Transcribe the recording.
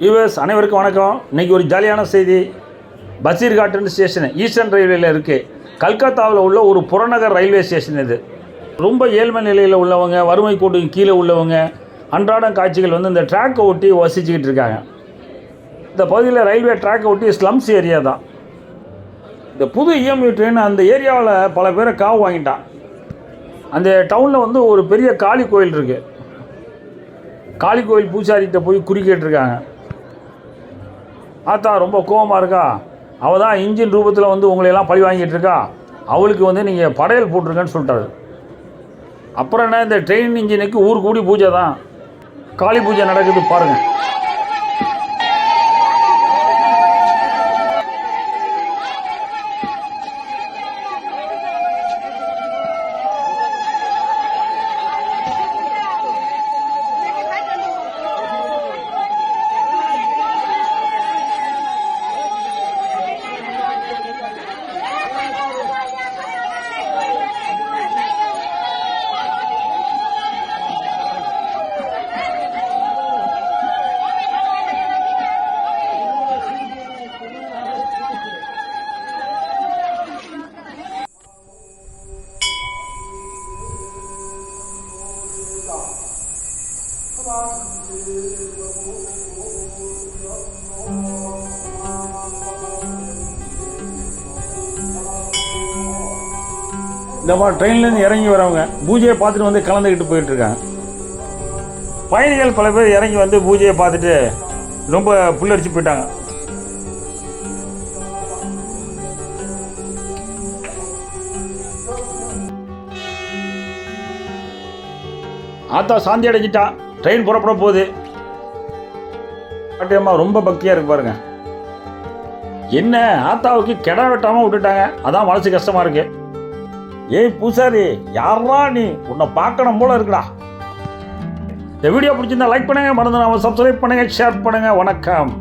US அனைவருக்கும் வணக்கம். இன்றைக்கி ஒரு ஜாலியான செய்தி. பசீர்காட் ஸ்டேஷன் ஈஸ்டர்ன் ரயில்வேயில் இருக்குது. கல்கத்தாவில் உள்ள ஒரு புறநகர் ரயில்வே ஸ்டேஷன் இது. ரொம்ப ஏழ்மை நிலையில் உள்ளவங்க, வறுமை கோட்டுக்கு கீழே உள்ளவங்க, அன்றாட காட்சிகள் இந்த ட்ராக்கை ஒட்டி வசிச்சுக்கிட்டு இருக்காங்க. இந்த பகுதியில் ரயில்வே ட்ராக்கை ஒட்டி ஸ்லம்ஸ் ஏரியா தான். இந்த புது இஎம்யூ ட்ரெயின் அந்த ஏரியாவில் பல பேரை காவு வாங்கிட்டான். அந்த டவுனில் ஒரு பெரிய காளி கோயில் இருக்குது. காளி கோயில் பூசாரிகிட்ட போய் குறி கேட்டிருக்காங்க. ஆத்தா ரொம்ப கோபமாக இருக்கா, அவள் தான் இன்ஜின் ரூபத்தில் உங்களையெல்லாம் பழி வாங்கிட்டு இருக்கா, அவளுக்கு நீங்கள் படையல் போட்டிருக்கேன்னு சொல்லிட்டாரு. அப்புறம் என்ன, இந்த ட்ரெயின் இன்ஜினுக்கு ஊர் கூடி பூஜை தான். காளி பூஜை நடக்குது பாருங்கள். இந்த மாதிரி ட்ரெயின்லேருந்து இறங்கி வரவங்க பூஜையை பார்த்துட்டு கலந்துக்கிட்டு போயிட்டுருக்காங்க. பயணிகள் பல பேர் இறங்கி பூஜையை பார்த்துட்டு ரொம்ப புல்லரிச்சு போயிட்டாங்க. ஆத்தா சாந்தி அடைஞ்சிட்டா, ட்ரெயின் புறப்பட போகுது. பாட்டியம்மா ரொம்ப பக்தியாக இருக்கு பாருங்க. என்ன ஆத்தாவுக்கு கெடா வெட்டாமல் விட்டுட்டாங்க, அதான் மனசு கஷ்டமாக இருக்கு. ஏய் பூசாரி, யாரா நீ, உன்னை பார்க்கணும் போல இருக்குடா. இந்த வீடியோ பிடிச்சிருந்தா லைக் பண்ணுங்கள், மறந்துடாம சப்ஸ்கிரைப் பண்ணுங்கள், ஷேர் பண்ணுங்கள். வணக்கம்.